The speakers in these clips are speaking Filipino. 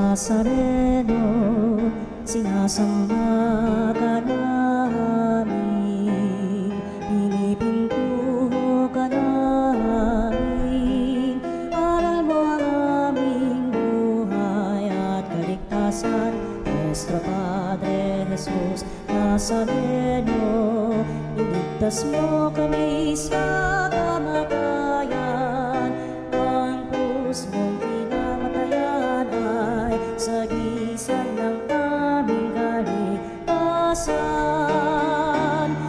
Nazareno, sinasamba ka namin, pinipintuho ka namin, aral mo ang aming buhay at kaligtasan. Nuestro Padre Jesus Nazareno, iligtas mo kami sa kamatayan. Ang krus mong pinamatayan ay sagisag ng aming kaligtasan.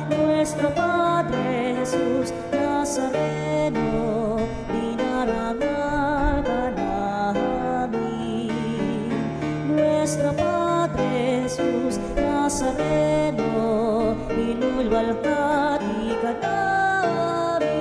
Nuestro Padre Jesus Nazareno, dinarangal ka namin. Nuestro Padre Jesus Nazareno, binulwalhati ka namin.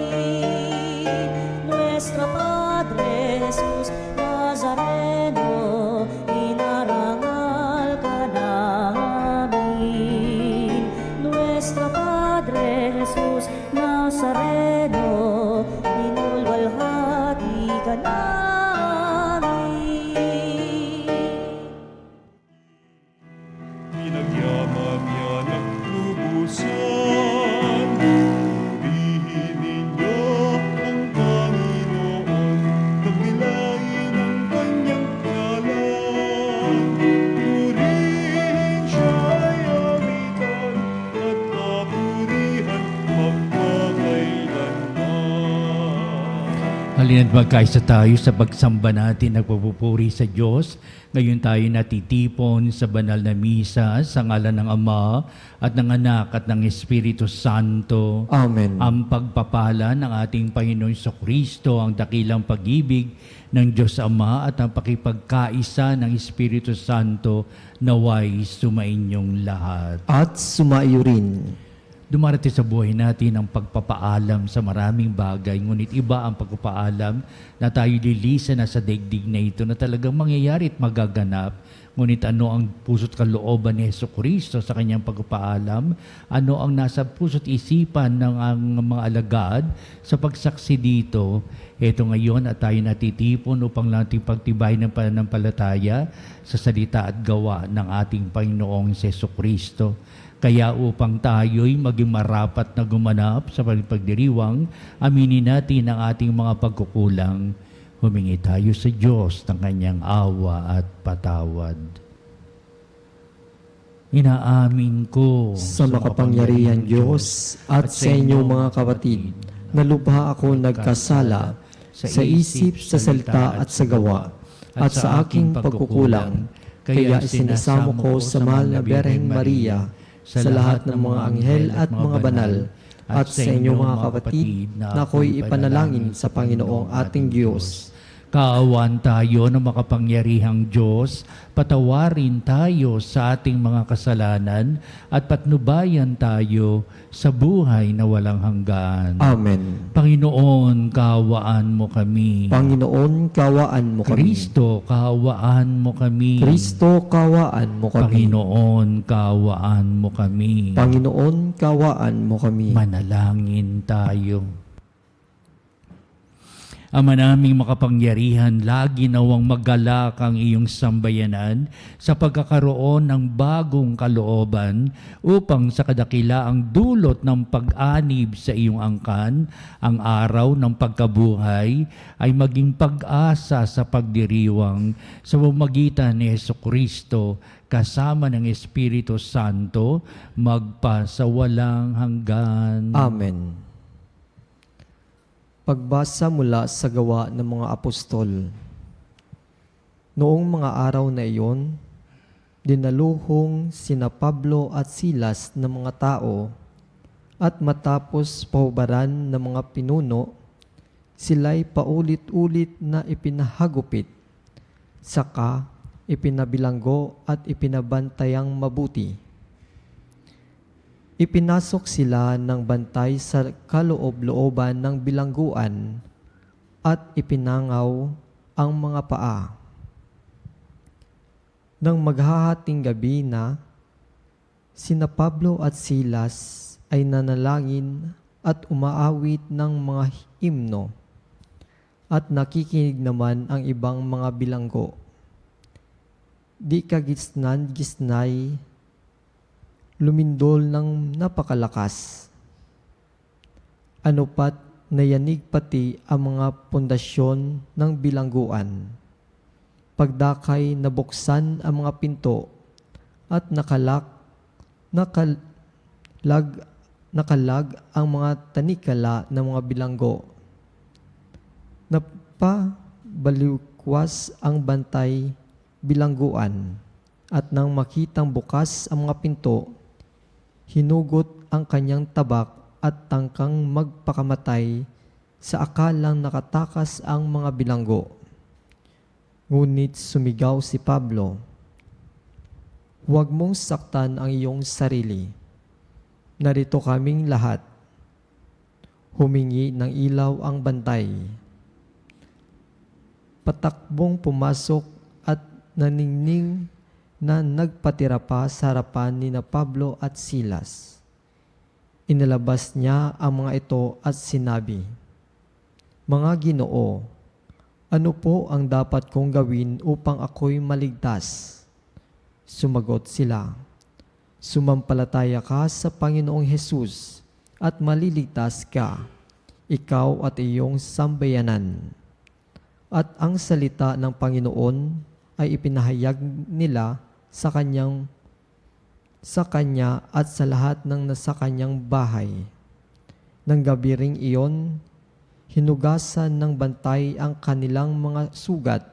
Nuestro Padre Jesus Nazareno, inarangal ka namin. Nuestro Padre Jesus Nazareno, binulwalhati ka namin. Pinagyaman niya ng lubusan, purihin ninyo ang Panginoon, pagnilayin ang kanyang ngalan. Purihin siya'y awitan at papurihan magpakailanman. Halina't magkaisa tayo sa pagsamba natin, nagpupuri sa Diyos. Ngayon tayo natitipon sa banal na misa sa ngalan ng Ama at ng Anak at ng Espiritu Santo. Amen. Ang pagpapala ng ating Panginoon Kristo, ang dakilang pag-ibig ng Diyos Ama at ang pakipagkaisa ng Espiritu Santo naway sumainyong lahat. At sumaiyo rin. Dumarating sa buhay natin ang pagpapaalam sa maraming bagay, ngunit iba ang pagpapaalam na tayo lilisan na sa daigdig na ito na talagang mangyayari at magaganap. Ngunit ano ang puso't kalooban ni Jesucristo sa kanyang pagpapaalam? Ano ang nasa puso't isipan ng ang mga alagad sa pagsaksi dito? Ito ngayon at tayo natitipon upang natin pagtibay ng pananampalataya sa salita at gawa ng ating Panginoong Jesucristo. Kaya upang tayo'y maging marapat na gumanap sa pagdiriwang, aminin natin ang ating mga pagkukulang. Humingi tayo sa Diyos ng kanyang awa at patawad. Inaamin ko Sa makapangyarihan Diyos at sa inyong mga kapatid, na lubha ako nagkasala sa isip, sa salita at sa gawa, at sa aking pagkukulang. Kaya isinasamo ko sa mahal na Birheng Maria, sa lahat ng mga anghel at mga banal, at sa inyong mga kapatid, na ako'y ipanalangin sa Panginoong ating Diyos. Kaawaan tayo ng makapangyarihang Diyos, patawarin tayo sa ating mga kasalanan at patnubayan tayo sa buhay na walang hanggan. Amen. Panginoon, kaawaan mo kami. Panginoon, kawaan mo kami. Kristo, kaawaan mo kami. Kristo, kawaan mo kami. Panginoon, kaawaan mo kami. Panginoon, kawaan mo kami. Manalangin tayo. Ama naming makapangyarihan, lagi nawang magalak ang iyong sambayanan sa pagkakaroon ng bagong kalooban upang sa kadakilaang dulot ng pag-anib sa iyong angkan, ang araw ng pagkabuhay ay maging pag-asa sa pagdiriwang sa pamamagitan ni Jesucristo kasama ng Espiritu Santo magpa sa walang hanggan. Amen. Pagbasa mula sa Gawa ng mga Apostol. Noong mga araw na iyon, dinaluhong sina Pablo at Silas ng mga tao, at matapos pahubaran ng mga pinuno, sila'y paulit-ulit na ipinahagupit, saka ipinabilanggo at ipinabantayang mabuti. Ipinasok sila ng bantay sa kaloob-looban ng bilangguan at ipinangaw ang mga paa. Nang maghahating gabi na, sina Pablo at Silas ay nanalangin at umaawit ng mga himno at nakikinig naman ang ibang mga bilanggo. di kagisnan-gisnay, lumindol ng napakalakas. Ano pat nayanig pati ang mga pundasyon ng bilangguan. Pagdakay nabuksan ang mga pinto at nakalag ang mga tanikala ng mga bilanggo. Napabaliwkwas ang bantay bilangguan at nang makitang bukas ang mga pinto, hinugot ang kanyang tabak at tangkang magpakamatay sa akalang nakatakas ang mga bilanggo. Ngunit sumigaw si Pablo, "Huwag mong saktan ang iyong sarili. Narito kaming lahat." Humingi ng ilaw ang bantay. Patakbong pumasok at naningning na nagpatira pa sa harapan ni na Pablo at Silas. Inilabas niya ang mga ito at sinabi, "Mga Ginoo, ano po ang dapat kong gawin upang ako'y maligtas?" Sumagot sila, "Sumampalataya ka sa Panginoong Hesus at maliligtas ka, ikaw at iyong sambayanan." At ang salita ng Panginoon ay ipinahayag nila sa kanya at sa lahat ng nasa kanyang bahay. Nang gabi ring iyon, hinugasan ng bantay ang kanilang mga sugat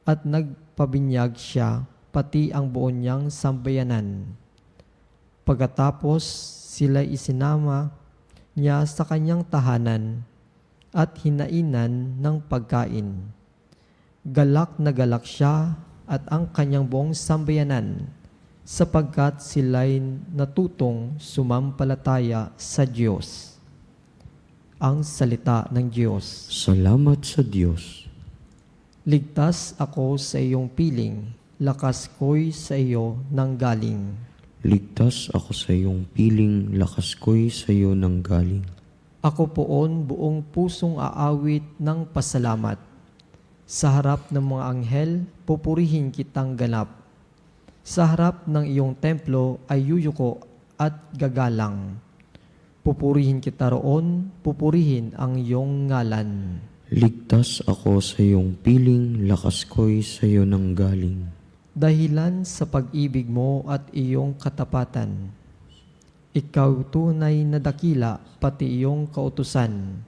at nagpabinyag siya pati ang buo niyang sambayanan. Pagkatapos sila isinama niya sa kanyang tahanan at hinainan ng pagkain. Galak na galak siya at ang kanyang buong sambayanan sapagkat sila'y natutong sumampalataya sa Diyos. Ang salita ng Diyos. Salamat sa Diyos. Ligtas ako sa iyong piling, lakas ko'y sa iyo nanggaling. Ligtas ako sa iyong piling, lakas ko'y sa iyo nanggaling. Ako poon buong pusong aawit ng pasalamat. Sa harap ng mga anghel, pupurihin kitang ganap. Sa harap ng iyong templo ay yuyuko at gagalang. Pupurihin kita roon, pupurihin ang iyong ngalan. Ligtas ako sa iyong piling, lakas ko'y sa iyo nanggaling. Dahilan sa pag-ibig mo at iyong katapatan. Ikaw tunay na dakila, pati iyong kautusan.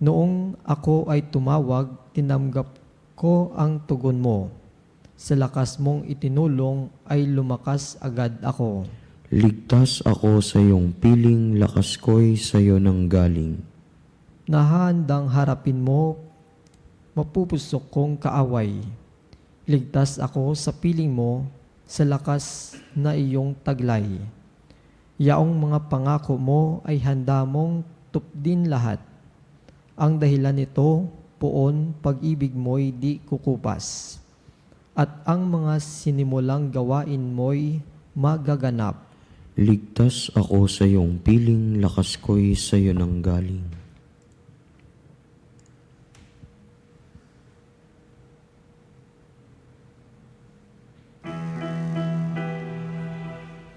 Noong ako ay tumawag, tinanggap ko ang tugon mo. Sa lakas mong itinulong ay lumakas agad ako. Ligtas ako sa iyong piling, lakas ko'y sa iyo nanggaling. Nahandang harapin mo, mapupusok kong kaaway. Ligtas ako sa piling mo, sa lakas na iyong taglay. Yaong mga pangako mo ay handa mong tupdin lahat. Ang dahilan nito, poon pag-ibig mo'y di kukupas. At ang mga sinimulang gawain mo'y magaganap. Ligtas ako sa iyong piling, lakas ko'y sa iyo nanggaling.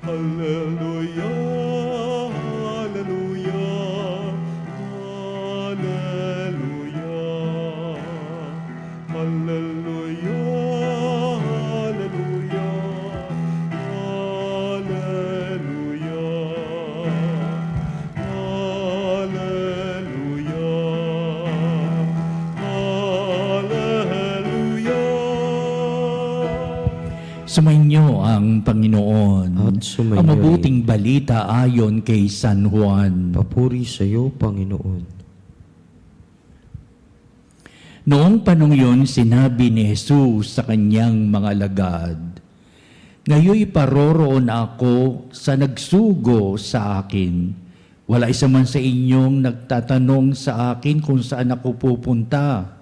Hallelujah, hallelujah, hallelujah, hallelujah, hallelujah, hallelujah, hallelujah. Sumainyo ang Panginoon. At sumainyo Ang mabuting balita ayon kay San Juan. Papuri sa iyo, Panginoon. Noong panong yun, sinabi ni Jesus sa kanyang mga alagad, "Ngayoy paroroon ako sa nagsugo sa akin. Wala isa man sa inyong nagtatanong sa akin kung saan ako pupunta.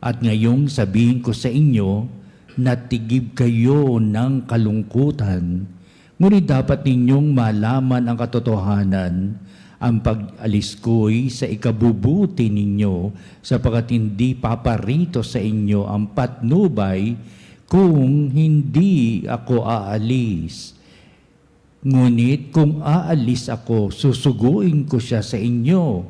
At ngayong sabihin ko sa inyo, natigib kayo ng kalungkutan. Ngunit dapat ninyong malaman ang katotohanan. Ang pag-alis ko'y sa ikabubuti ninyo, sapagkat hindi paparito sa inyo ang patnubay, kung hindi ako aalis. Ngunit kung aalis ako, susuguin ko siya sa inyo.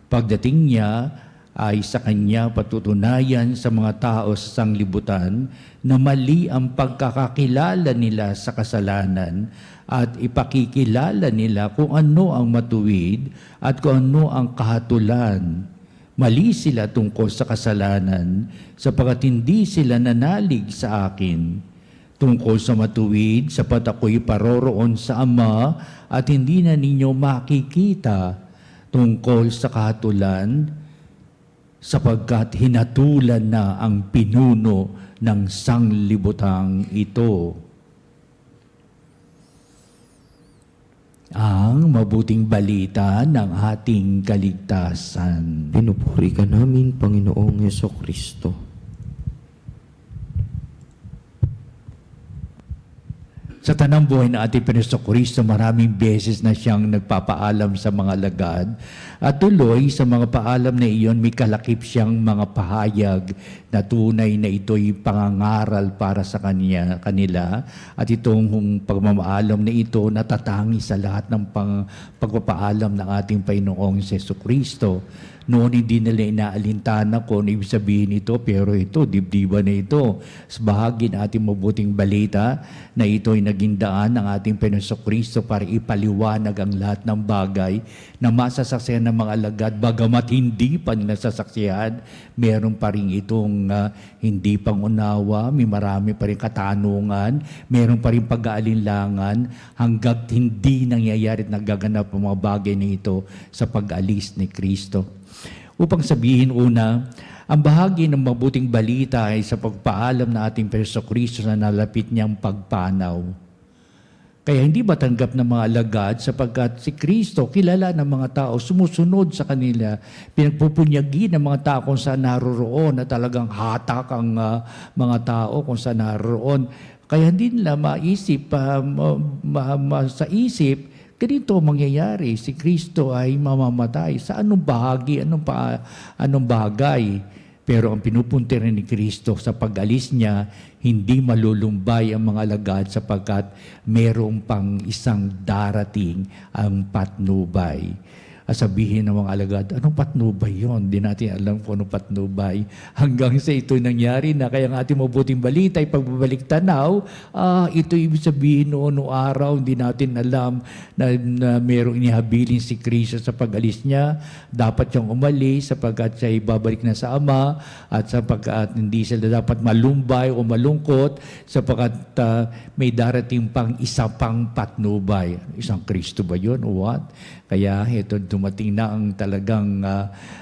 Pagdating niya ay sa kanya patutunayan sa mga tao sa sanglibutan na mali ang pagkakakilala nila sa kasalanan at ipakikilala nila kung ano ang matuwid at kung ano ang kahatulan. Mali sila tungkol sa kasalanan sapagkat hindi sila nanalig sa akin. Tungkol sa matuwid, sapat ako'y paroroon sa Ama at hindi na ninyo makikita. Tungkol sa kahatulan, sapagkat hinatulan na ang pinuno ng sanglibutang ito. Ang mabuting balita ng ating kaligtasan. Pinupuri ka namin, Panginoong Hesukristo. Sa tanang buhay na ating Panginoon, maraming beses na siyang nagpapaalam sa mga alagad at tuloy sa mga paalam na iyon may kalakip siyang mga pahayag na tunay na ito'y pangangaral para sa kanila at itong pagmamaalam na ito natatangi sa lahat ng pagpapaalam ng ating Panginoong Jesucristo. Noon hindi nila inaalintana kung ibig sabihin ito, pero ito, dibdiba na ito. Sa bahagi ng ating mabuting balita na ito ay naging daan ng ating Panginoong Kristo para ipaliwanag ang lahat ng bagay na masasaksihan ng mga alagad. Bagamat hindi pa nasasaksihan, meron pa rin itong hindi pangunawa, may marami pa rin katanungan, meron pa rin pag-aalinlangan hanggat hindi nangyayari at nagaganap ang mga bagay na ito sa pag-alis ni Kristo. Upang sabihin una, ang bahagi ng mabuting balita ay sa pagpaalam na ating Panginoong Kristo na nalapit niyang pagpanaw. Kaya hindi matanggap ng mga alagad sapagkat si Kristo kilala ng mga tao, sumusunod sa kanila, pinagpupunyagi ng mga tao kung saan naroroon at talagang hatak ang mga tao kung saan naroroon. Kaya hindi nila maisip, sa isip, ganito mangyayari, si Kristo ay mamamatay. Sa anong bahagi, anong bagay? Pero ang pinupunti rin ni Kristo sa pag-alis niya, hindi malulumbay ang mga alagad sapagkat merong pang isang darating ang patnubay. Sabihin ng mga alagad, anong patnubay yon? Hindi natin alam kung anong patnubay. Hanggang sa ito nangyari na kaya ang ating mabuting balita ay pagbabalik tanaw, ito ibig sabihin noong araw, hindi natin alam na mayroong inihabilin si Kristo sa pag-alis niya. Dapat siyang umalis sapagkat siya ibabalik na sa Ama at sapagkat hindi sila dapat malumbay o malungkot sapagkat may darating pang isa pang patnubay. Isang Kristo ba yun o what? Kaya ito dumating na ang talagang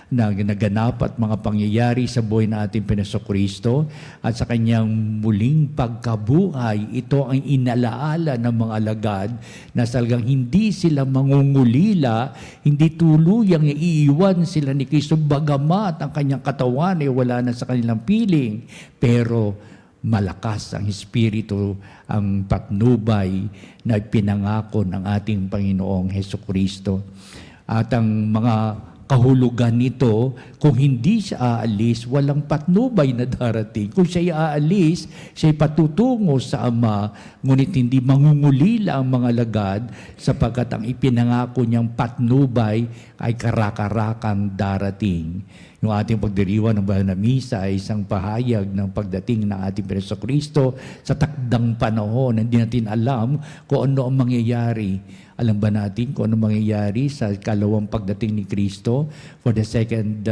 naganap at mga pangyayari sa buhay na ating Panginoong Kristo at sa kanyang muling pagkabuhay. Ito ang inalaala ng mga alagad na talagang hindi sila mangungulila, hindi tuluyang iiwan sila ni Kristo bagamat ang kanyang katawan ay wala na sa kanilang piling. Pero malakas ang Espiritu, ang patnubay na pinangako ng ating Panginoong Hesukristo. At ang mga kahulugan nito, kung hindi siya aalis, walang patnubay na darating. Kung siya aalis, siya patutungo sa Ama, ngunit hindi mangungulila ang mga alagad sapagkat ang ipinangako niyang patnubay ay karakarakang darating. Yung ating pagdiriwang ng banal na misa ay isang pahayag ng pagdating ng ating Panginoong Kristo sa takdang panahon. Hindi natin alam kung ano ang mangyayari. Alam ba natin kung ano mangyayari sa kalawang pagdating ni Kristo for the second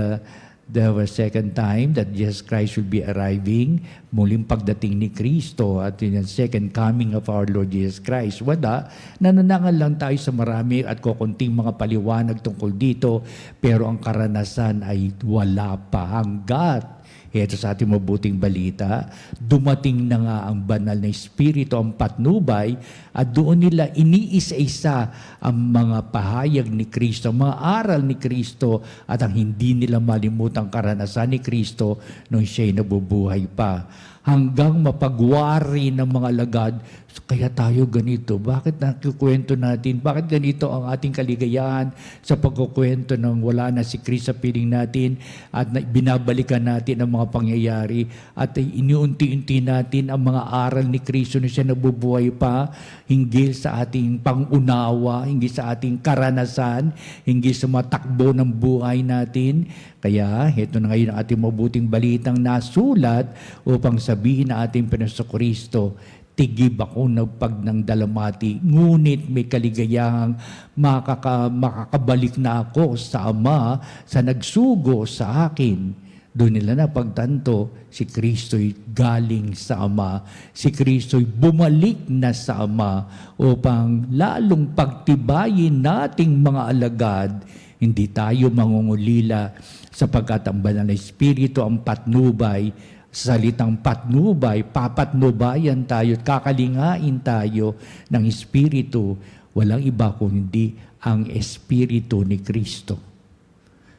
time that Jesus Christ will be arriving, muling pagdating ni Kristo at yung second coming of our Lord Jesus Christ. Wala, nananangan lang tayo sa marami at kukunting mga paliwanag tungkol dito, pero ang karanasan ay wala pa hanggat ito sa ating mabuting balita, dumating na nga ang banal na Espiritu, ang patnubay, at doon nila iniisa-isa ang mga pahayag ni Kristo, ang mga aral ni Kristo, at ang hindi nila malimutang karanasan ni Kristo nung siya'y nabubuhay pa. hanggang mapagwari ng mga alagad. So, kaya tayo ganito. Bakit nakukwento natin? Bakit ganito ang ating kaligayahan sa pagkukwento ng wala na si Kristo sa piling natin at binabalikan natin ang mga pangyayari at iniunti-unti natin ang mga aral ni Kristo na siya nabubuhay pa hinggil sa ating pangunawa, hinggil sa ating karanasan, hinggil sa mga takbo ng buhay natin. Kaya, ito na ngayon ang ating mabuting balitang nasulat upang sabihin na ating Panginoong Kristo, tigib ako ng dalamati, ngunit may kaligayahang makakabalik na ako sa Ama sa nagsugo sa akin. Doon nila na pagtanto, si Kristo'y galing sa Ama. Si Kristo'y bumalik na sa Ama upang lalong pagtibayin nating mga alagad. Hindi tayo mangungulila sapagkat ang banal na Espiritu ang patnubay. Sa salitang patnubay, papatnubayan tayo at kakalingain tayo ng Espiritu. Walang iba kundi ang Espiritu ni Kristo.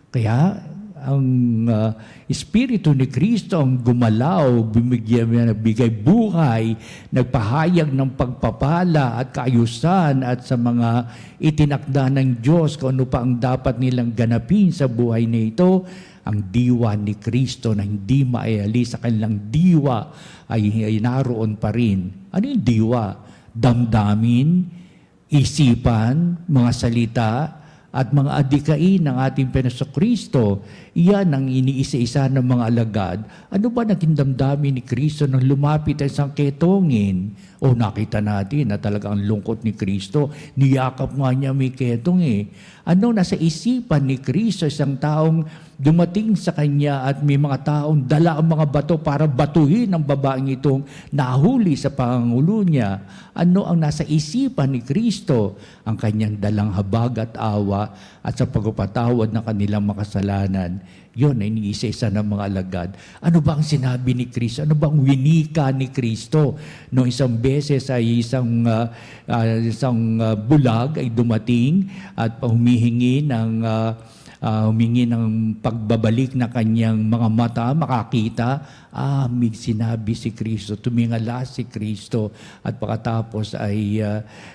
Kaya ang Espiritu ni Kristo ang gumalaw, bigay buhay, nagpahayag ng pagpapala at kaayusan at sa mga itinakda ng Diyos kung ano pa ang dapat nilang ganapin sa buhay na ito. Ang diwa ni Kristo na hindi maialis sa kanilang diwa ay naroon pa rin. Ano yung diwa? Damdamin, isipan, mga salita, at mga adikain ng ating Panginoong Kristo. Iyan ang iniisa-isa ng mga alagad. Ano ba naging damdamin ni Kristo nang lumapit ay isang ketongin? O nakita natin na talaga ang lungkot ni Kristo. Niyakap nga niya may ketong eh. Ano nasa isipan ni Kristo, isang taong dumating sa kanya at may mga taong dala ang mga bato para batuhin ang babaeng itong nahuli sa pangulo niya. Ano ang nasa isipan ni Kristo? Ang kanyang dalang habag at awa at sa pagpapatawad ng kanilang makasalanan. Yun ay iniisa-isa ng mga alagad. Ano ba ang sinabi ni Kristo? Ano ba ang winika ni Kristo? Noong isang beses ay isang bulag ay dumating at humihingi ng pagbabalik na kanyang mga mata, makakita. May sinabi si Kristo, tumingala si Kristo at pagkatapos ay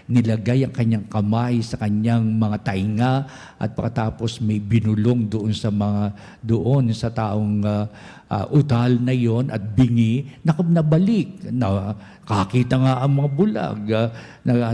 nilagay ang kanyang kamay sa kanyang mga tainga at pagkatapos may binulong doon sa taong utal na yon at bingi, nabalik. Nakakita nga ang mga bulag,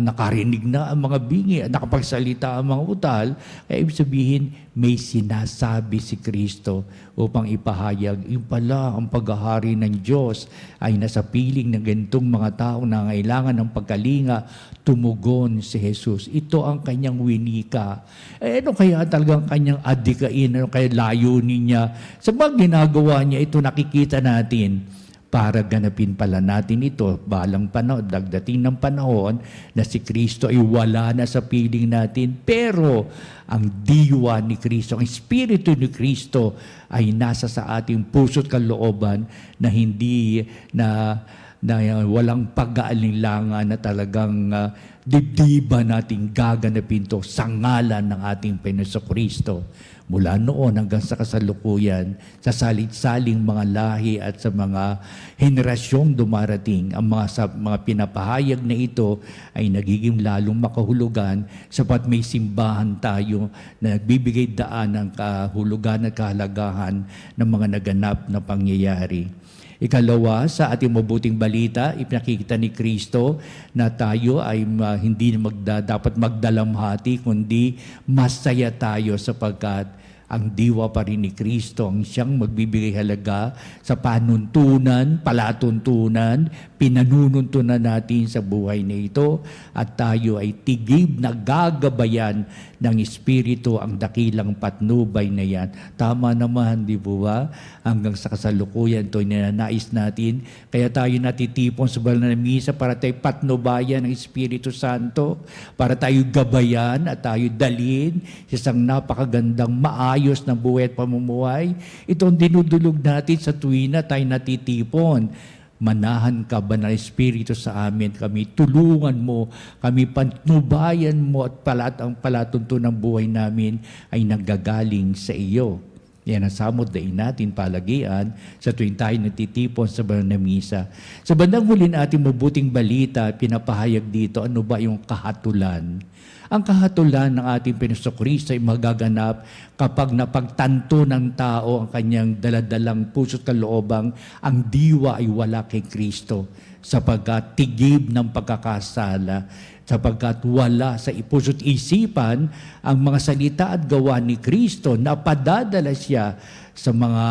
nakarinig na ang mga bingi, nakapagsalita ang mga utal. Kaya ibig sabihin, may sinasabi si Kristo upang ipahayag, yung pala ang paghahari ng Diyos ay nasa piling ng ganitong mga tao na kailangan ng pagkalinga, tumugon si Jesus. Ito ang kanyang winika. Ano kaya talagang kanyang adikain? Ano kaya layunin niya? Sa mga ginagawa niya, ito nakikita natin para ganapin pala natin ito balang panahon, dagdating ng panahon na si Kristo ay wala na sa piling natin, pero ang diwa ni Kristo, ang Espiritu ni Kristo ay nasa sa ating puso't kalooban na hindi na walang pag-aalinlangan na talagang dibdiban nating gaganapin to sa ngalan ng ating Panginoong Kristo. Mula noon hanggang sa kasalukuyan, sa salit-saling mga lahi at sa mga henerasyong dumarating, ang mga pinapahayag na ito ay nagiging lalong makahulugan sapat may simbahan tayo na nagbibigay daan ng kahulugan at kahalagahan ng mga naganap na pangyayari. Ikalawa, sa ating mabuting balita, ipinakikita ni Kristo na tayo ay hindi dapat magdalamhati, kundi masaya tayo sapagkat ang diwa pa rin ni Kristo ang siyang magbibigay halaga sa panuntunan, palatuntunan, pinanununtunan natin sa buhay na ito at tayo ay tigib na gagabayan ng Espiritu ang dakilang patnubay na yan. Tama naman, di po ba? Hanggang sa kasalukuyan ito ninanais natin. Kaya tayo natitipon sa banal na misa para tayo patnubayan ng Espiritu Santo, para tayo gabayan at tayo dalhin sa isang napakagandang maayos na buhay at pamumuhay. Ito ang dinudulog natin sa tuwing na tayo natitipon. Manahan ka, Banal Espiritu, sa amin. Kami tulungan mo, kami patnubayan mo at ang palatunto ng buhay namin ay nanggagaling sa iyo. Yan ang samot dain natin palagian sa tuwing tayo natitipon sa banal na misa. Sa bandang huli natin mabuting balita, pinapahayag dito, ano ba yung kahatulan? Ang kahatulan ng ating Panginoon ay magaganap kapag napagtanto ng tao ang kanyang daladalang puso't kaloobang ang diwa ay wala kay Kristo sapagkat tigib ng pagkakasala, sapagkat wala sa puso't isipan ang mga salita at gawa ni Kristo na padadala siya sa mga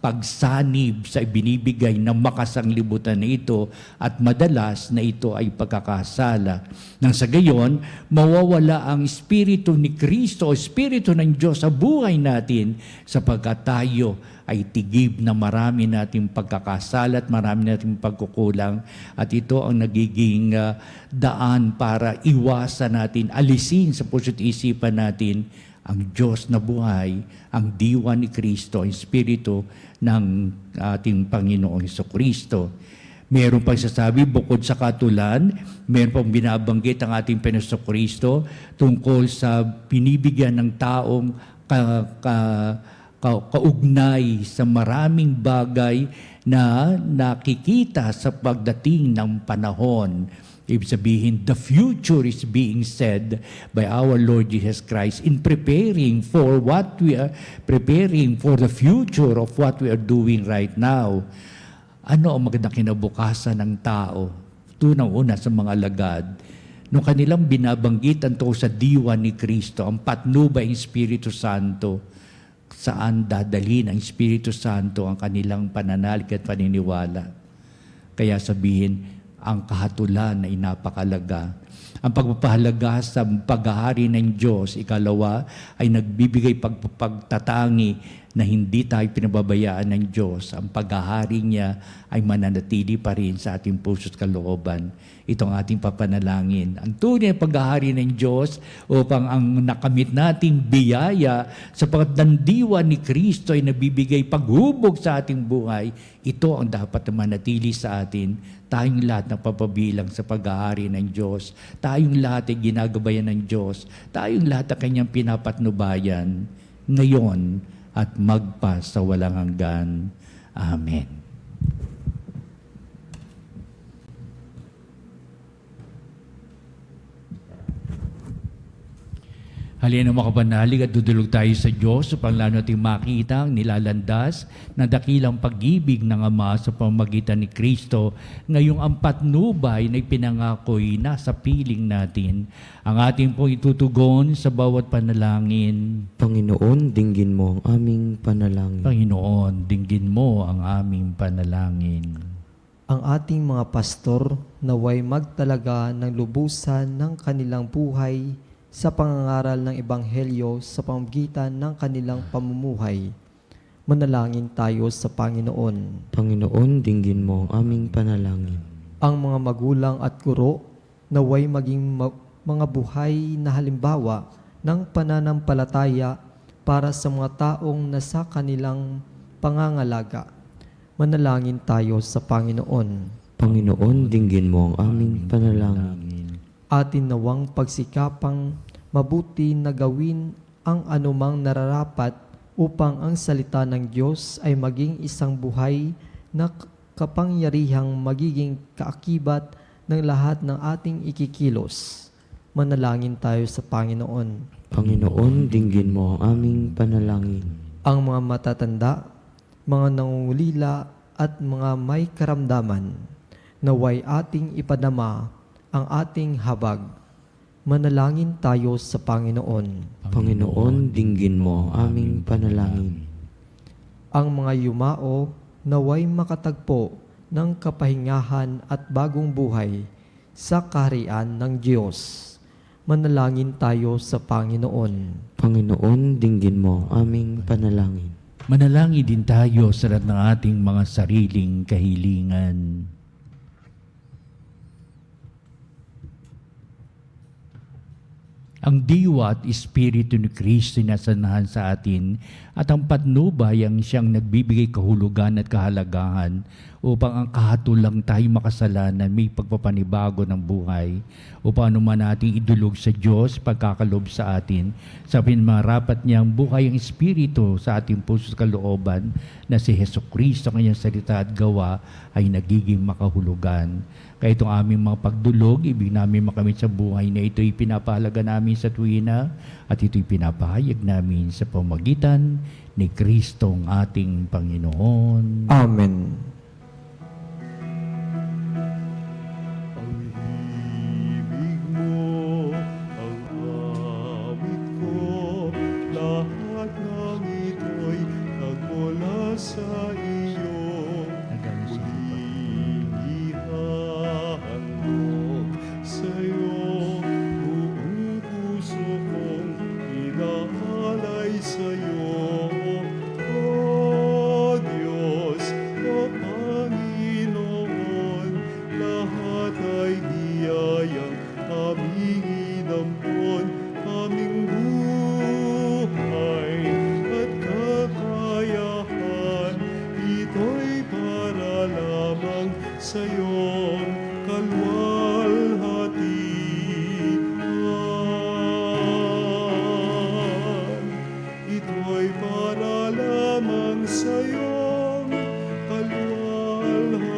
pagsanib sa ibinibigay ng makasanglibutan na ito at madalas na ito ay pagkakasala. Nang sa gayon, mawawala ang Espiritu ni Kristo o Espiritu ng Diyos sa buhay natin sapagkat tayo ay tigib na marami nating pagkakasala at marami nating pagkukulang at ito ang nagiging daan para iwasan natin, alisin sa puso't isipan natin ang Diyos na buhay, ang diwa ni Kristo, ang Espiritu ng ating Panginoong Jesucristo. Meron pang sasabi, bukod sa katulan, meron pang binabanggit ang ating Panginoong Jesucristo tungkol sa binibigyan ng taong kaugnay sa maraming bagay na nakikita sa pagdating ng panahon. Ibig sabihin, the future is being said by our Lord Jesus Christ in preparing for the future of what we are doing right now. Ano ang magandang kinabukasan ng tao? Tunang-una sa mga alagad, nung kanilang binabanggitan to sa diwa ni Kristo, ang patnubay ng Espiritu Santo, saan dadalhin ang Espiritu Santo ang kanilang pananalig at paniniwala. Kaya sabihin, ang kahatulan ay napakalaga. Ang pagpapahalaga sa paghahari ng Diyos, ikalawa, ay nagbibigay pagtatangi na hindi tayo pinababayaan ng Diyos. Ang paghahari niya ay mananatili pa rin sa ating puso't kalooban. Ito ang ating papanalangin. Ang tunay na paghahari ng Diyos upang ang nakamit nating biyaya sapagkat ng diwa ni Kristo ay nabibigay paghubog sa ating buhay, ito ang dapat na manatili sa atin. Tayong lahat na papabilang sa paghahari ng Diyos. Tayong lahat ay ginagabayan ng Diyos. Tayong lahat ay kanyang pinapatnubayan ngayon at magpa sa walang hanggan. Amen. Halina mga kapanalig at dudulog tayo sa Diyos upang lalo natin makita ang nilalandas na dakilang pag-ibig ng Ama sa pamamagitan ni Kristo ngayong ang patnubay na ipinangako'y nasa piling natin. Ang ating pong itutugon sa bawat panalangin. Panginoon, dinggin mo ang aming panalangin. Panginoon, dinggin mo ang aming panalangin. Ang ating mga pastor naway magtalaga ng lubusan ng kanilang buhay sa pangangaral ng Ebanghelyo sa pamamagitan ng kanilang pamumuhay. Manalangin tayo sa Panginoon. Panginoon, dinggin mo ang aming panalangin. Ang mga magulang at guro naway maging mga buhay na halimbawa ng pananampalataya para sa mga taong nasa kanilang pangangalaga. Manalangin tayo sa Panginoon. Panginoon, dinggin mo ang aming panalangin. Atin nawang pagsikapang mabuti na gawin ang anumang nararapat upang ang salita ng Diyos ay maging isang buhay na kapangyarihang magiging kaakibat ng lahat ng ating ikikilos. Manalangin tayo sa Panginoon. Panginoon, dinggin mo ang aming panalangin. Ang mga matatanda, mga nangungulila at mga may karamdaman, naway ating ipadama ang ating habag. Manalangin tayo sa Panginoon. Panginoon, dinggin mo ang aming panalangin. Ang mga yumao naway makatagpo ng kapahingahan at bagong buhay sa kaharian ng Diyos. Manalangin tayo sa Panginoon. Panginoon, dinggin mo ang aming panalangin. Manalangin din tayo sa lahat ng ating mga sariling kahilingan. Ang ang diwa at espiritu ni Kristo na sanahan sa atin at ang patnubay ang siyang nagbibigay kahulugan at kahalagahan upang ang kahatulang tayo makasalanan may pagpapanibago ng buhay upang anuman nating idulog sa Diyos pagkakalob sa atin sa pinamarapat niyang buhay ang espiritu sa ating puso sa kalooban na si Hesus Kristo, kanyang salita at gawa ay nagiging makahulugan. Kaya itong aming mga pagdulog, ibig namin makamit sa buhay na ito ipinapahalaga namin sa tuwina at ito'y pinapahayag namin sa pamagitan ni Kristong ating Panginoon. Amen. Ang himig mo, ang awit ko, lahat ng ito'y nagmula sa iyo. Muling ihahandog sa'yo, buong puso kong inaalay sa'yo. O Diyos, o Panginoon, lahat ay biyayang aming inampon, aming buhay at kakayahan. Ito'y para lamang sa iyong kalwalhatian. Ito'y para lamang sa iyong kalwalhatian.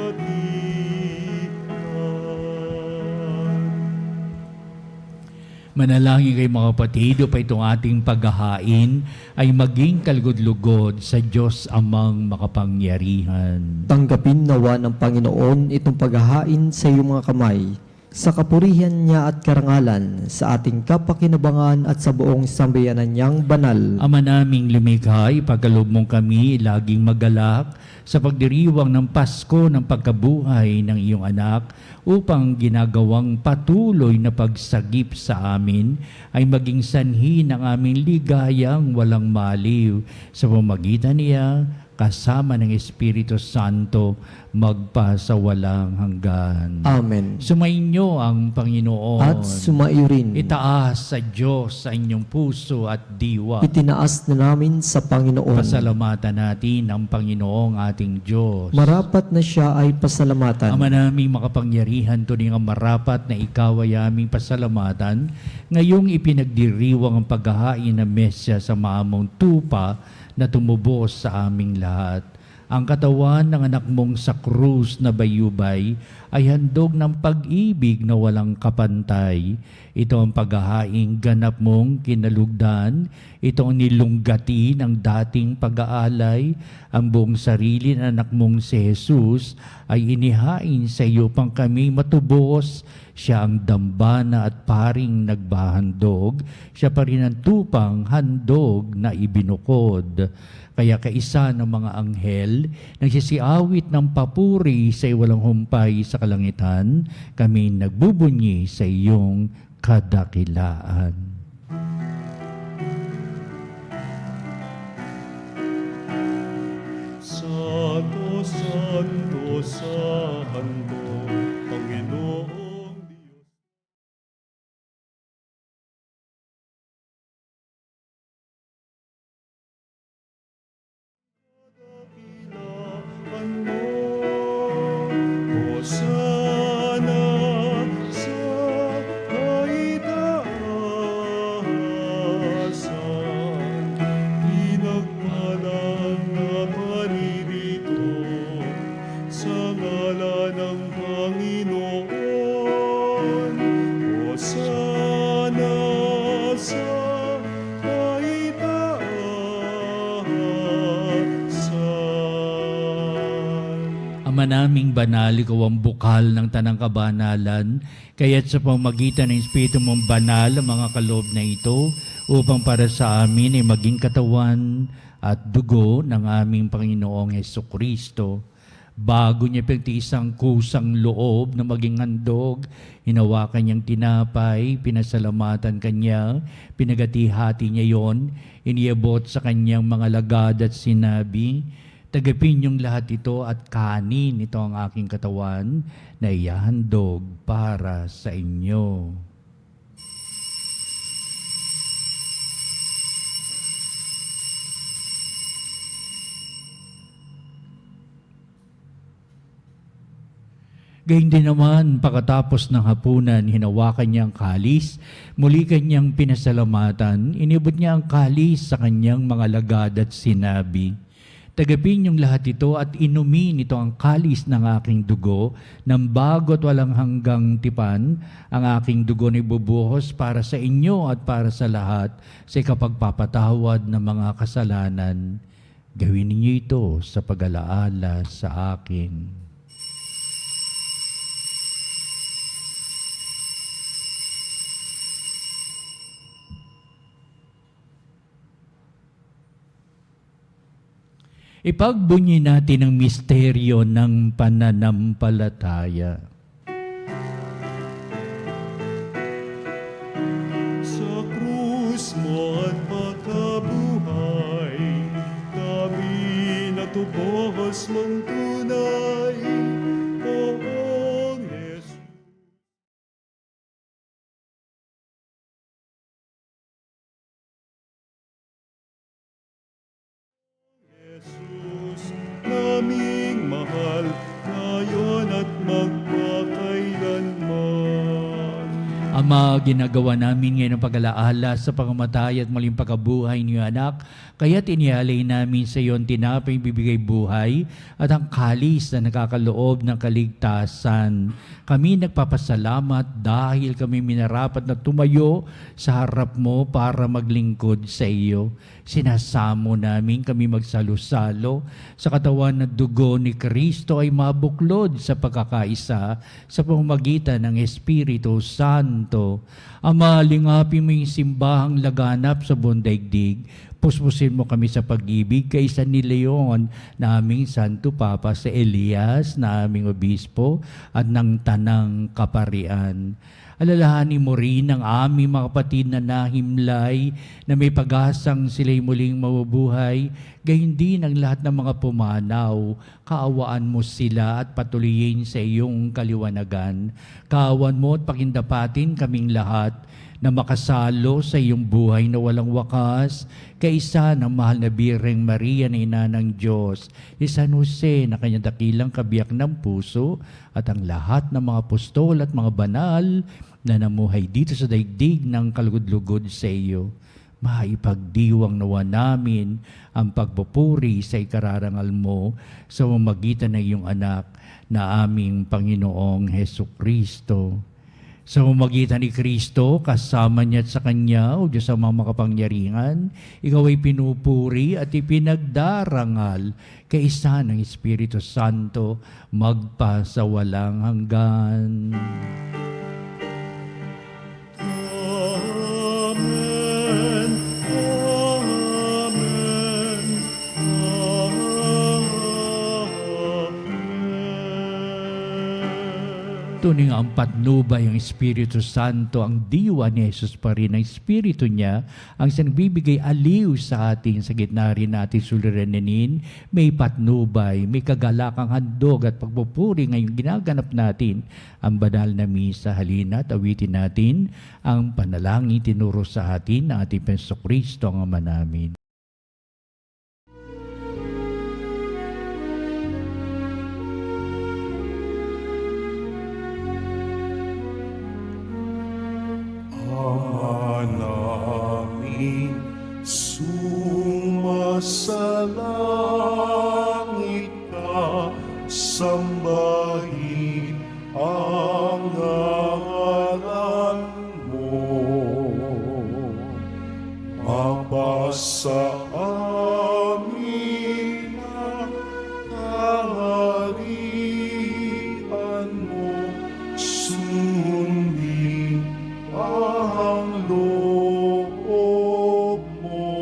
Manalangin kayo mga kapatid, upang itong ating paghahain ay maging kalugod-lugod sa Diyos amang makapangyarihan. Tanggapin nawa ng Panginoon itong paghahain sa iyong mga kamay, sa kapurihan niya at karangalan, sa ating kapakinabangan at sa buong sambayanan niyang banal. Ama naming lumikha, ipagkaloob mong kami laging magalak sa pagdiriwang ng Pasko ng pagkabuhay ng iyong anak upang ginagawang patuloy na pagsagip sa amin ay maging sanhi ng aming ligayang walang maliw sa pamagitan niya kasama ng Espiritu Santo magpa sa walang hanggan. Amen. Sumainyo ang Panginoon. At sumaiyo rin. Itaas sa Diyos sa inyong puso at diwa. Itinaas na namin sa Panginoon. Pasalamatan natin ang Panginoong ating Diyos. Marapat na siya ay pasalamatan. Ama naming makapangyarihan, tuning ang marapat na ikaw ay aming pasalamatan. Ngayong ipinagdiriwang ang paghahain ng mesya sa maamong tupa na tumubos sa aming lahat. Ang katawan ng anak mong sa krus na bayubay ay handog ng pag-ibig na walang kapantay. Ito ang paghahaing ganap mong kinalugdan. Ito ang nilunggati ng dating pag-aalay. Ang buong sarili ng anak mong si Jesus ay inihain sa iyo pang kami matubos. Siya ang dambana at paring nagbahandog. Siya pa rin ang tupang handog na ibinukod. Kaya kaisa ng mga anghel, nagsisiawit ng papuri sa walang humpay sa kalangitan, kami nagbubunyi sa iyong kadakilaan. Santo, Santo, Santo, Panginoong Diyos. Dakilaan mo, Hosana sa kaitaasan. Pinagpalang na paririto sa ngalan ng Panginoon. Hosana sa kaitaasan. Ama naming banal, ikaw ang bukal ng tanang kabanalan, kaya't sa pamagitan ng Espiritu mong banal ang mga kaloob na ito, upang para sa amin ay maging katawan at dugo ng aming Panginoong Hesukristo. Bago niya pagtiis ang kusang loob na maging handog, hinawakan niyang tinapay, pinasalamatan kanya, pinagati-hati niya yon, iniabot sa kanyang mga lagad at sinabi, "Tagapin niyong lahat ito at kanin, ito ang aking katawan na ihahandog para sa inyo." Gayun din naman, pagkatapos ng hapunan, hinawakan niya ang kalis, muli kanyang pinasalamatan, inibot niya ang kalis sa kanyang mga lagad at sinabi, "Tagapin niyong lahat ito at inumin ito ang kalis ng aking dugo, ng bago at walang hanggang tipan, ang aking dugo na ibubuhos para sa inyo at para sa lahat sa ikapagpapatawad ng mga kasalanan. Gawin ninyo ito sa pag-alaala sa akin." Ipagbunyi natin ang misteryo ng pananampalataya. Sa krus mo at pagkabuhay, kami natubos mong tunay, Poong Jesus. Jesus, naming mahal, ngayon at magpakailanman. Ama, ginagawa namin ngayon ang pag-alaala sa pagkamatay at muling pagkabuhay niyo anak, kaya't inialay namin sa iyo ang tinapay bibigay buhay at ang kalis na nakakaloob ng kaligtasan. Kami nagpapasalamat dahil kami minarapat na tumayo sa harap mo para maglingkod sa iyo. Sinasamo namin kami magsalo-salo sa katawan ng dugo ni Kristo ay mabuklod sa pagkakaisa sa pamamagitan ng Espiritu Santo. Ama, lingapin mo yung simbahang laganap sa buong daigdig. Puspusin mo kami sa pag-ibig kaysa ni Leon na aming Santo Papa, sa Elias na aming Obispo at ng Tanang Kaparian. Alalahanin mo rin ang aming mga kapatid na nahimlay na may pag-asang sila'y muling mabubuhay, gayon din ang lahat ng mga pumanaw. Kaawaan mo sila at patuloyin sa iyong kaliwanagan. Kaawan mo at pakindapatin kaming lahat na makasalo sa iyong buhay na walang wakas, kaisa ng mahal na Birheng Maria na ina ng Diyos, si San Jose na kanyang dakilang kabiyak ng puso, at ang lahat ng mga apostol at mga banal na namuhay dito sa daigdig ng kalugod-lugod sa iyo. Maipagdiwang nawa namin ang pagpupuri sa ikararangal mo sa pamamagitan ng iyong anak na aming Panginoong Hesukristo. Sa pamamagitan ni Kristo, kasama niya at sa Kanya, o Diyos ang mga makapangyarihan, ikaw ay pinupuri at ipinagdarangal kaisa ng Espiritu Santo, magpa sa walang hanggan. Amen. Amen. Amen. Tunay nga ang patnubay ang Espiritu Santo, ang diwa ni Jesus pa rin, ang Espiritu niya, ang sinagbibigay aliw sa atin sa gitna rin natin suliranin. May patnubay, may kagalakang handog at pagpupuri ngayong ginaganap natin ang banal na misa. Halina't awitin natin ang panalangin tinuro sa atin ng ating Jesucristo ang Ama namin. Ama namin, sumasalangit ka, sambahin ang ngalan mo. Mapasa amin ang kaharian mo, sundin ang loob mo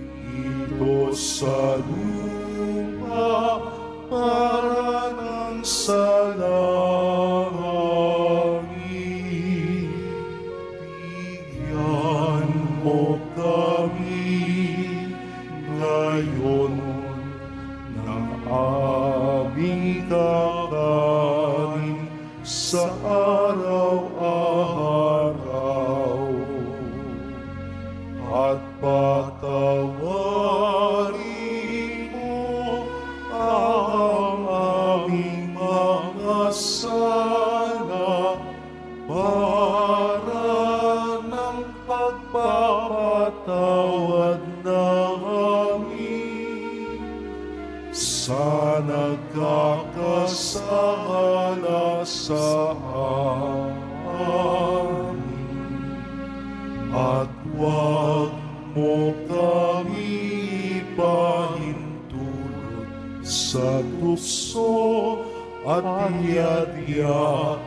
dito sa lupa para ng sa langit. Bigyan mo kami ngayon ng aming kakanin sa araw-araw, at patawarin mo ang aming sa amin, at huwag mo kami pahintulot sa tukso, at iadya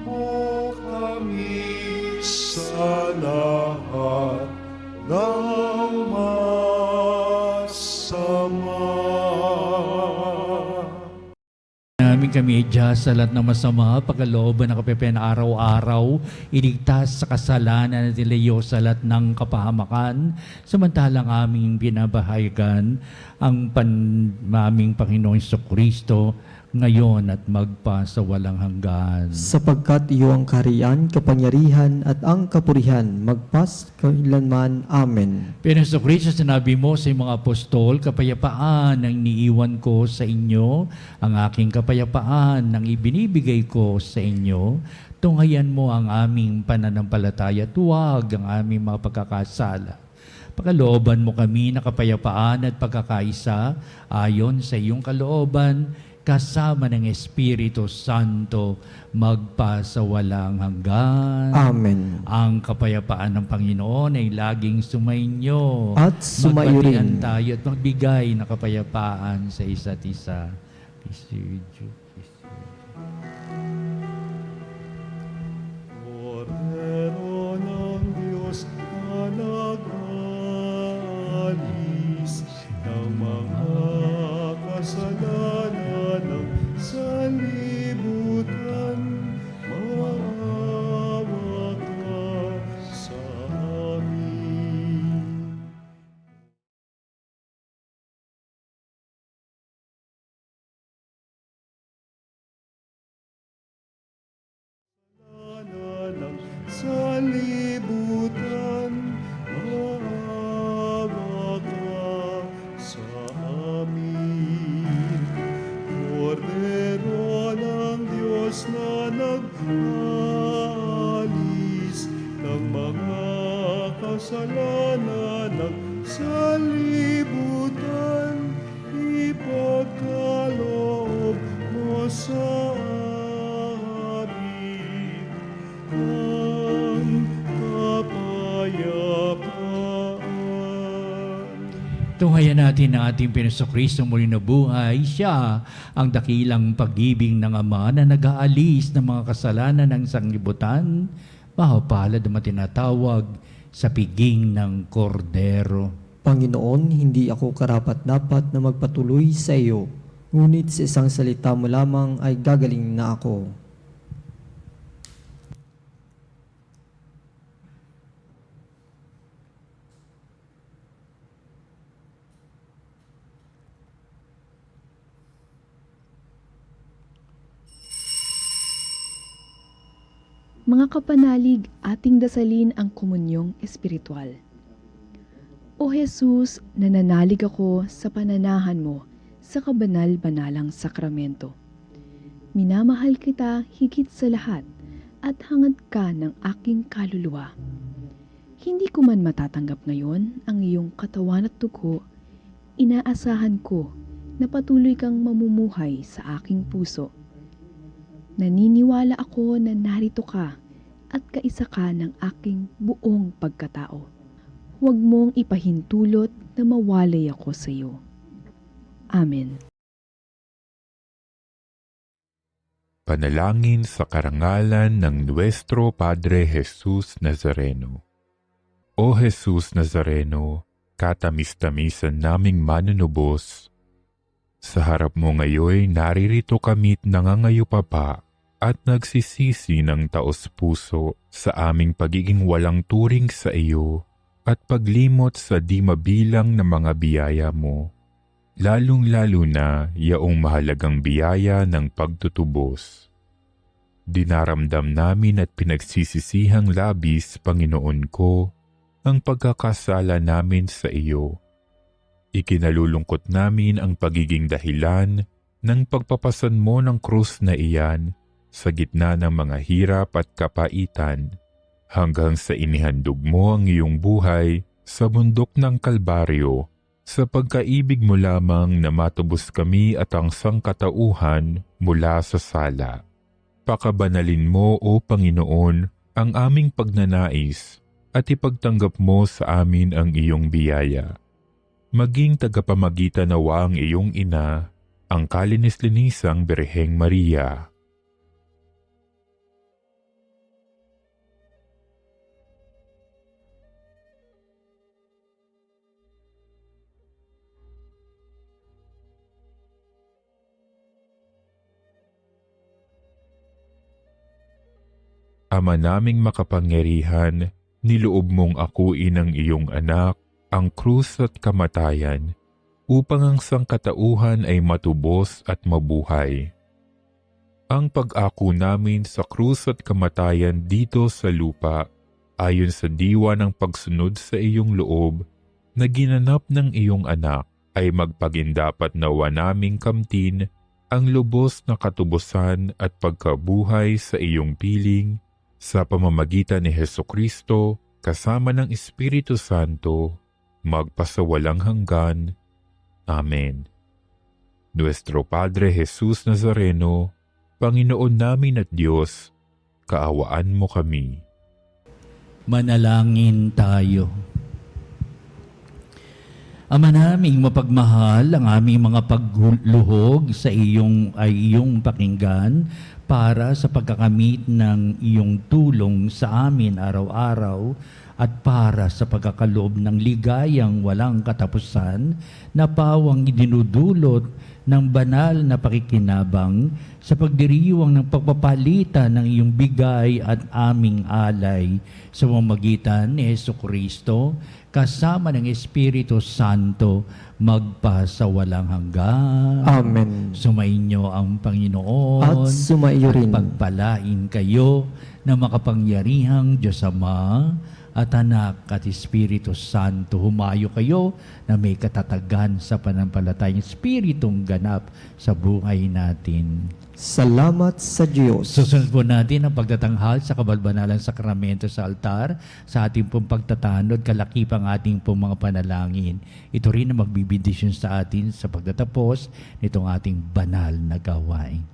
mo kami sa lahat ng masama. Namin kami Diyos sa lahat ng masama, pagkalooban ng kapipian araw-araw, iligtas sa kasalanan at ilayo sa lahat ng kapahamakan, samantalang aming binabahayagan ang aming Panginoong Jesucristo, ngayon at magpa sa walang hanggan. Sapagkat iyo ang kaharian, kapangyarihan at ang kapurihan, magpas kailanman. Amen. Pero sa Kristo, sinabi mo sa iyong mga apostol, kapayapaan ang iniiwan ko sa inyo, ang aking kapayapaan ang ibinibigay ko sa inyo. Tunghayan mo ang aming pananampalataya, tuwag ang aming mga pagkakasala. Pagkalooban mo kami na kapayapaan at pagkakaisa ayon sa iyong kalooban, kasama ng Espiritu Santo, magpa sa walang hanggan. Amen. Ang kapayapaan ng Panginoon ay laging sumainyo. At sumayo Magbatian rin. tayo at magbigay ng kapayapaan sa isa't isa. Kordero ng Diyos na nag-alis ng mga kasalanan ng sanlibutan, maawa ka sa amin. Ng sanlibutan, maawa ka sa amin. Kordero ng Diyos na nag-alis ng mga kasalanan ng sanlibutan, ipagkaloob mo sa amin ang kapayapaan. Tunghayan natin na ating Panginoong muli na buhay. Siya ang dakilang pag-ibig ng Ama na nag-aalis ng mga kasalanan ng sanglibutan. Mahapalad ang tinatawag sa piging ng kordero. Panginoon, hindi ako karapat-dapat na magpatuloy sa iyo, ngunit sa isang salita mo lamang ay gagaling na ako. Mga kapanalig, ating dasalin ang komunyong espiritual. O Jesus, nananalig ako sa pananahan mo sa kabanal-banalang sakramento. Minamahal kita higit sa lahat at hangad ka ng aking kaluluwa. Hindi ko man matatanggap ngayon ang iyong katawan at dugo, inaasahan ko na patuloy kang mamumuhay sa aking puso. Naniniwala ako na narito ka at kaisa ka ng aking buong pagkatao. Huwag mong ipahintulot na mawalay ako sa iyo. Amen. Panalangin sa karangalan ng Nuestro Padre Jesus Nazareno. O Jesus Nazareno, katamis-tamisan naming manunubos, sa harap mo ngayon naririto kami't nangangayupapa at nagsisisi ng taos-puso sa aming pagiging walang turing sa iyo at paglimot sa di mabilang na mga biyaya mo, lalong-lalo na yaong mahalagang biyaya ng pagtutubos. Dinaramdam namin at pinagsisisihang labis, Panginoon ko, ang pagkakasala namin sa iyo. Ikinalulungkot namin ang pagiging dahilan ng pagpapasan mo ng krus na iyan sa gitna ng mga hirap at kapaitan, hanggang sa inihandog mo ang iyong buhay sa bundok ng Kalbaryo, sa pagkaibig mo lamang na matubos kami at ang sangkatauhan mula sa sala. Pakabanalin mo, O Panginoon, ang aming pagnanais at ipagtanggap mo sa amin ang iyong biyaya. Maging tagapamagitan nawa ang iyong ina, ang kalinis-linisang Birheng Maria. Ama naming makapangyarihan, niloob mong akuin ang iyong anak, ang krus at kamatayan, upang ang sangkatauhan ay matubos at mabuhay. Ang pag-ako namin sa krus at kamatayan dito sa lupa, ayon sa diwa ng pagsunod sa iyong loob, na ginanap ng iyong anak, ay magpagindapat nawa naming kamtin ang lubos na katubusan at pagkabuhay sa iyong piling, sa pamamagitan ni Hesukristo, kasama ng Espiritu Santo, magpasawalang hanggan. Amen. Nuestro Padre Jesus Nazareno, Panginoon namin at Diyos, kaawaan mo kami. Manalangin tayo. Ama naming mapagmahal, ang aming mga pagluhog sa iyong pakinggan para sa pagkakamit ng iyong tulong sa amin araw-araw at para sa pagkakaloob ng ligayang walang katapusan na pawang idinudulot ng banal na pakikinabang sa pagdiriwang ng pagpapalitan ng iyong bigay at aming alay sa pamamagitan ni Hesukristo kasama ng Espiritu Santo magpasawalang hanggan. Amen. Sumainyo ang Panginoon At sumaiyo rin. pagpalain kayo na makapangyarihang Diyos Ama at Anak at Espiritu Santo. Humayo kayo na may katatagan sa pananampalatayang Espiritong ganap sa buhay natin. Salamat sa Diyos. Susunod po natin ang pagtatanghal sa kabalbanalang sakramento sa altar sa ating pong pagtatanod, kalakipang ating pong mga panalangin. Ito rin ang magbibindisyon sa atin sa pagtatapos nitong ating banal na gawain.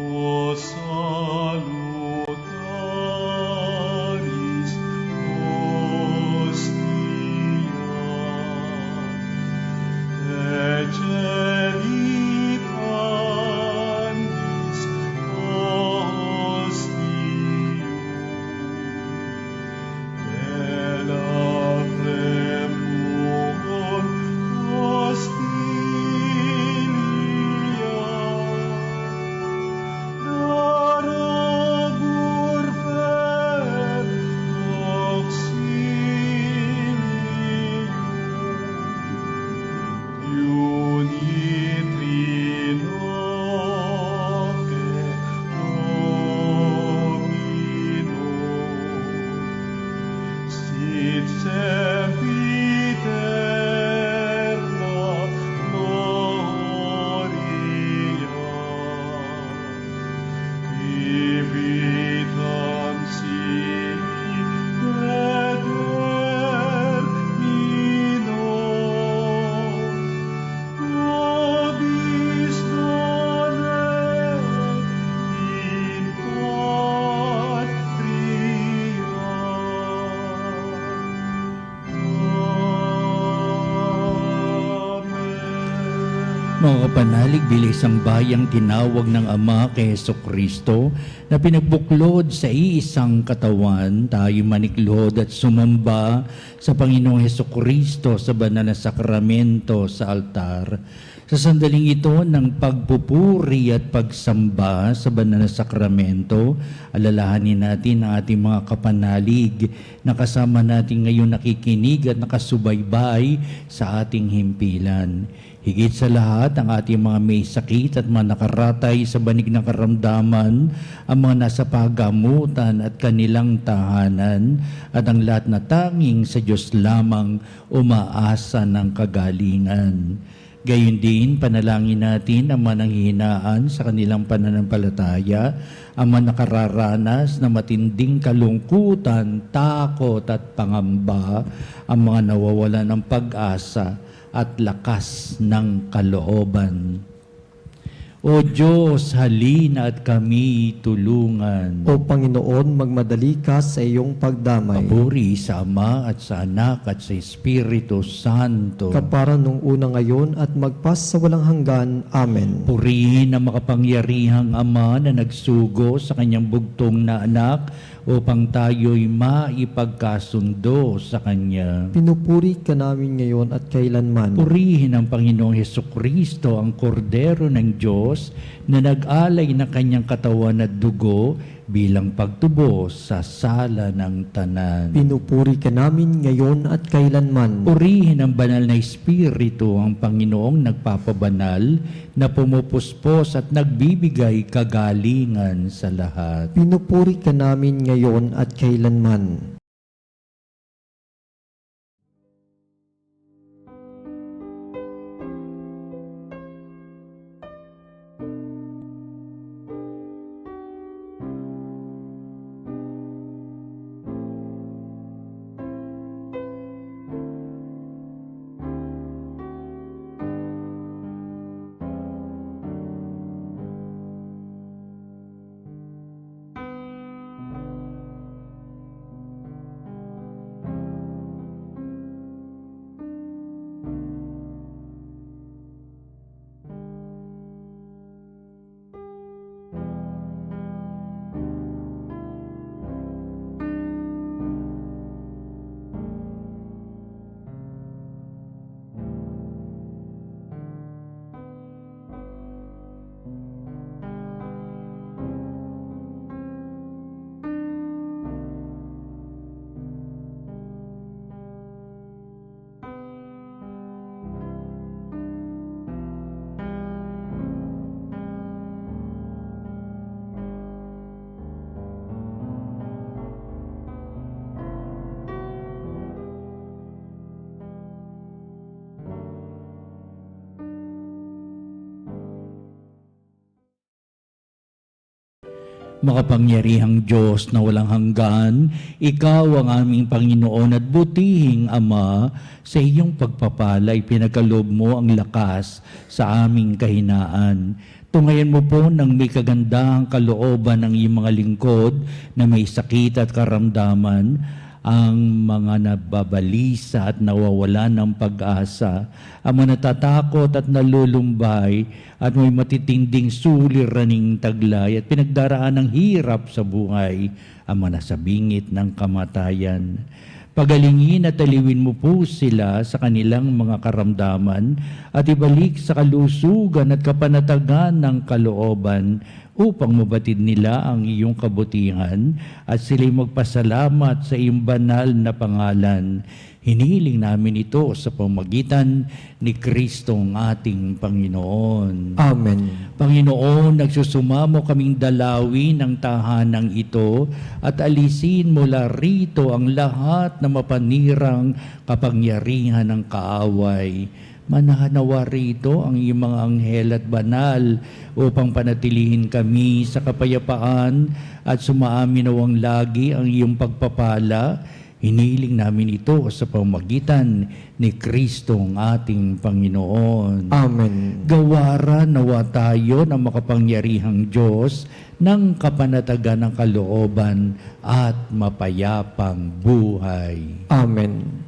O salutaris hostia, ecce pandis hostium, et premum hostilia, darabur per auxilium, unitri nocte Domino, sit sempiterna gloria, vitam sibi determino, nobis donet in patria. Mga kapanalig, bilang isang bayang tinawag ng Ama kay Jesucristo na pinagbuklod sa iisang katawan, tayo maniklod at sumamba sa Panginoong Jesucristo sa banal na sakramento sa altar. Sa sandaling ito ng pagpupuri at pagsamba sa banal na sakramento, alalahanin natin ang ating mga kapanalig na kasama natin ngayon nakikinig at nakasubaybay sa ating himpilan. Higit sa lahat, ang ating mga may sakit at mga nakaratay sa banig ng karamdaman, ang mga nasa pagamutan at kanilang tahanan, at ang lahat na tanging sa Diyos lamang umaasa ng kagalingan. Gayon din, panalangin natin ang mga nanghihinaan sa kanilang pananampalataya, ang mga nakararanas na matinding kalungkutan, takot at pangamba, ang mga nawawalan ng pag-asa at lakas ng kalooban. O Diyos, halina at kami tulungan. O Panginoon, magmadali ka sa iyong pagdamay. Papuri sa Ama at sa Anak at sa Espiritu Santo. Kapara nung una ngayon at magpas sa walang hanggan. Amen. Purihin ang makapangyarihang Ama na nagsugo sa kanyang bugtong na anak upang tayo'y maipagkasundo sa Kanya. Pinupuri ka namin ngayon at kailanman. Purihin ang Panginoong Hesukristo, ang kordero ng Diyos na nag-alay ng kanyang katawan at dugo bilang pagtubos sa sala ng tanan. Pinupuri ka namin ngayon at kailanman. Purihin ang banal na Espiritu, ang Panginoong nagpapabanal na pumupuspos at nagbibigay kagalingan sa lahat. Pinupuri ka namin ngayon at kailanman. Makapangyarihang Diyos na walang hanggan, Ikaw ang aming Panginoon at butihing Ama, sa iyong pagpapalay pinagkaloob mo ang lakas sa aming kahinaan. Tungayan mo po ng may kagandahang kalooban ng iyong mga lingkod na may sakit at karamdaman, ang mga nababalisa at nawawala ng pag-asa, ang mga natatakot at nalulumbay at may matitinding suliraning taglay at pinagdaraan ng hirap sa buhay, ang mga nasabingit ng kamatayan. Pagalingin at aliwin mo po sila sa kanilang mga karamdaman at ibalik sa kalusugan at kapanatagan ng kalooban upang mabatid nila ang iyong kabutihan at sila'y magpasalamat sa iyong banal na pangalan. Hinihiling namin ito sa pamagitan ni Kristong ating Panginoon. Amen. Panginoon, nagsusumamo kaming dalawin ng tahanang ito at alisin mula rito ang lahat na mapanirang kapangyarihan ng kaaway. Manahanawa rito ang iyong mga anghel at banal upang panatilihin kami sa kapayapaan at sumaamin nawang lagi ang iyong pagpapala. Hiniling namin ito sa pamagitan ni Kristong ating Panginoon. Amen. Gawaran nawa tayo ng makapangyarihang Diyos ng kapanatagan ng kalooban at mapayapang buhay. Amen.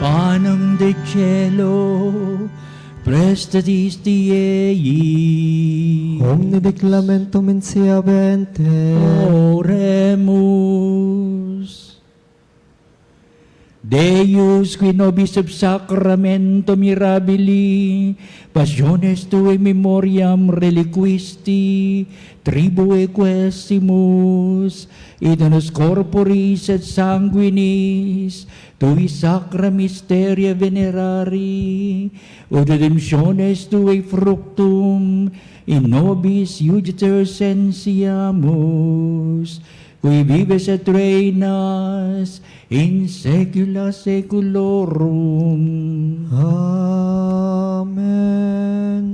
Panem de cielo, prestatis Diei. Omni declamentum in sia vente. Oremus. Deus, qui nobis sub sacramento mirabili, passiones tue memoriam reliquisti, tribue questimus, et nos corporis et sanguinis, tui sacra mysteria venerari, ut redemptiones tue fructum, in nobis iuditor sensiamus, qui vives et reinas in saecula saeculorum. Amen.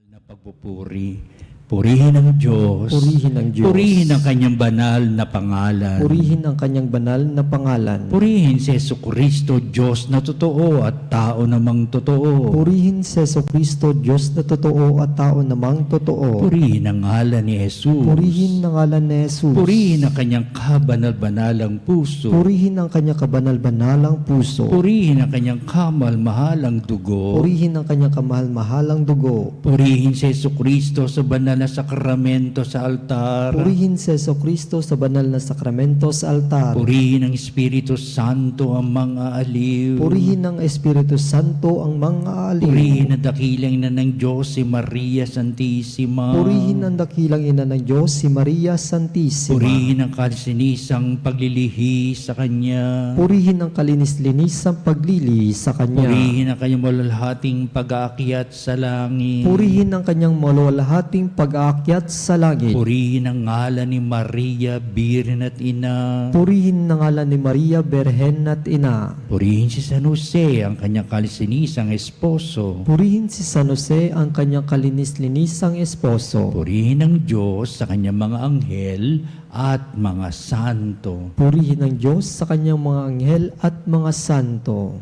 Na pagpupuri, purihin ang Diyos, Purihin ang Diyos. purihin ang kanyang banal na pangalan, Purihin ang kanyang banal na pangalan. purihin si Jesucristo, Diyos na totoo at tao namang totoo, Purihin si Jesucristo, Diyos na totoo at tao namang totoo. purihin ang ngalan ni Jesus, Purihin ang ngalan ni Jesus. purihin ang kanyang kabanal-banalang puso, Purihin ang kanyang kabanal-banalang puso. purihin ang kanyang kamal-mahalang dugo, Purihin ang kanyang kamahal-mahalang dugo. purihin si Jesucristo sa banal na sakramento sa altar, Purihin si Jesucristo sa banal na sakramento sa altar. purihin ang Espiritu Santo ang mga aliw, Purihin ng Espiritu Santo ang mga aliw. purihin ang dakilang ina ng Diyos si Maria Santissima, Purihin ang dakilang ina ng Diyos, si Maria Santissima. purihin ang kalsinisang paglilihi sa Kanya, Purihin ang kalinis-linisang paglili sa Kanya. purihin ang kanyang malalhating pag-aakyat sa langit, Purihin ang kanyang malwalhating pag-aakyat sa langit. purihin ang ngalan ni Maria, Birhen at Ina, Purihin ang ngalan ni Maria, Berhen at Ina. purihin si San Jose, ang kanyang kalsinisang esposo, Purihin si San Jose, ang kanyang kalinis-linisang esposo. purihin ang Diyos sa kanyang mga anghel at mga santo. Purihin ang Diyos sa kanyang mga anghel at mga santo.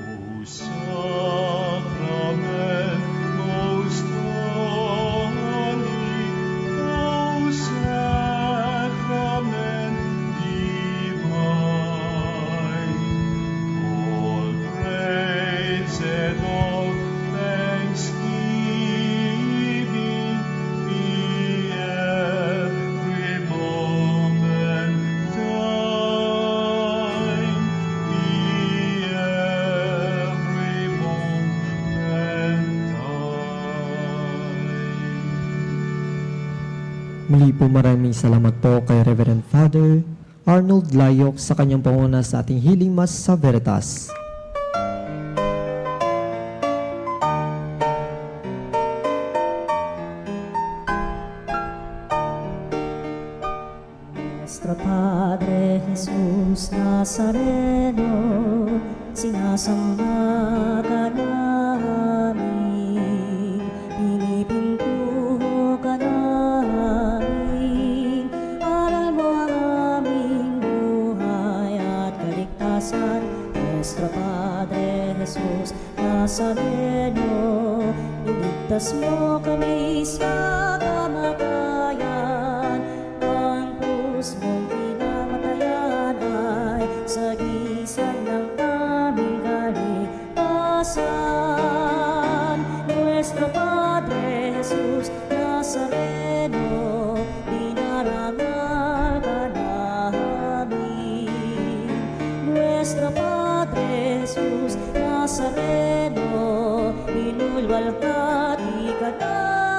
O sacrament most holy, O sacrament divine, all praise and all thanksgiving Muli po maraming salamat po kay Reverend Father Arnold Layok sa kanyang panguna sa ating Healing Mass sa Veritas. Nuestro Padre Jesus Nazareno, sinasamba ka namin, pinipintuho ka namin, aral mo ang aming buhay at kaligtasan. Nuestro Padre Jesus Nazareno, iligtas mo kami sa kamatayan, ang krus mong pinamatayan ay sagisag ng aming kaligtasan. Nuestro Padre Jesus Nazareno, dinarangal ka namin. Nuestro Padre Jesus Nazareno, inulwalhati ka namin.